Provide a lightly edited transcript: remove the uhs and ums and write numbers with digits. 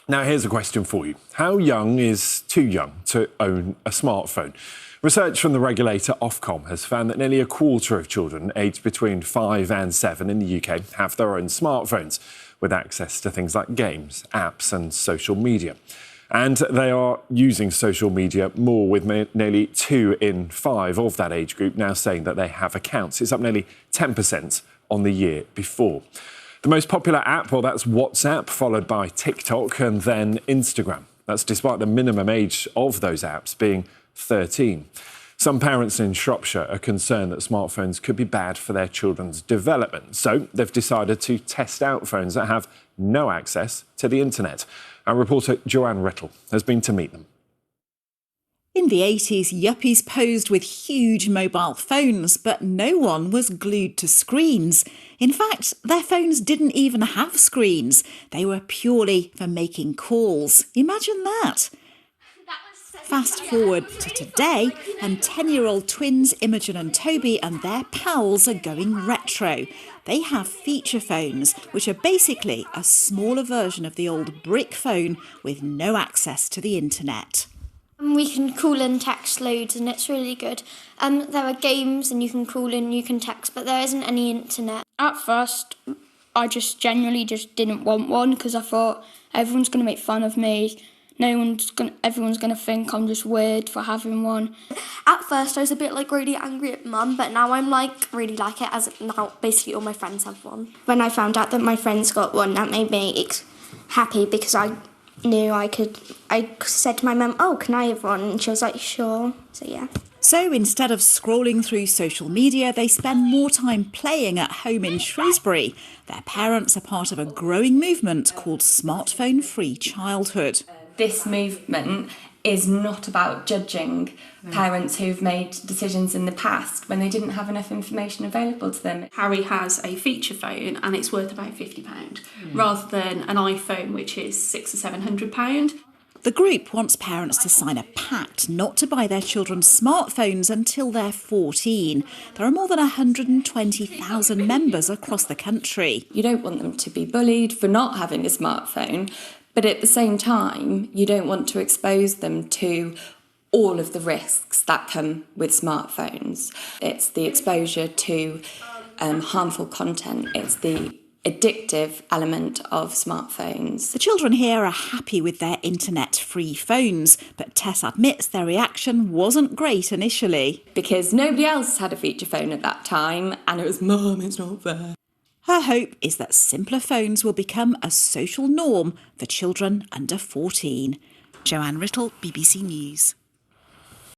Now, here's a question for you. How young is too young to own a smartphone? Research from the regulator Ofcom has found that nearly a quarter of children aged between 5 and 7 in the UK have their own smartphones, with access to things like games, apps and social media. And they are using social media more, with nearly 2 in 5 of that age group now saying that they have accounts. It's up nearly 10% on the year before. The most popular app, well, that's WhatsApp, followed by TikTok and then Instagram. That's despite the minimum age of those apps being 13. Some parents in Shropshire are concerned that smartphones could be bad for their children's development. So they've decided to test out phones that have no access to the internet. Our reporter Joanne Rittall has been to meet them. In the 80s, yuppies posed with huge mobile phones, but no one was glued to screens. In fact, their phones didn't even have screens. They were purely for making calls. Imagine that. Fast forward to today, and 10-year-old twins Imogen and Toby and their pals are going retro. They have feature phones, which are basically a smaller version of the old brick phone with no access to the internet. We can call and text loads and it's really good. There are games and you can call and you can text, but there isn't any internet. At first, I genuinely didn't want one because I thought everyone's going to make fun of me. Everyone's going to think I'm just weird for having one. At first I was a bit really angry at Mum, but now I'm really like it, as now basically all my friends have one. When I found out that my friends got one, that made me happy because I knew I could. I said to my mum, "Oh, can I have one?" And she was like, "Sure." So yeah. So instead of scrolling through social media, they spend more time playing at home in Shrewsbury. Their parents are part of a growing movement called Smartphone-Free Childhood. This movement is not about judging parents who've made decisions in the past when they didn't have enough information available to them. Harry has a feature phone and it's worth about £50 rather than an iPhone which is £600 or £700. The group wants parents to sign a pact not to buy their children smartphones until they're 14. There are more than 120,000 members across the country. You don't want them to be bullied for not having a smartphone, but at the same time, you don't want to expose them to all of the risks that come with smartphones. It's the exposure to harmful content. It's the addictive element of smartphones. The children here are happy with their internet-free phones, but Tess admits their reaction wasn't great initially. Because nobody else had a feature phone at that time, and it was, "Mum, it's not fair." Her hope is that simpler phones will become a social norm for children under 14. Joanne Rittall, BBC News.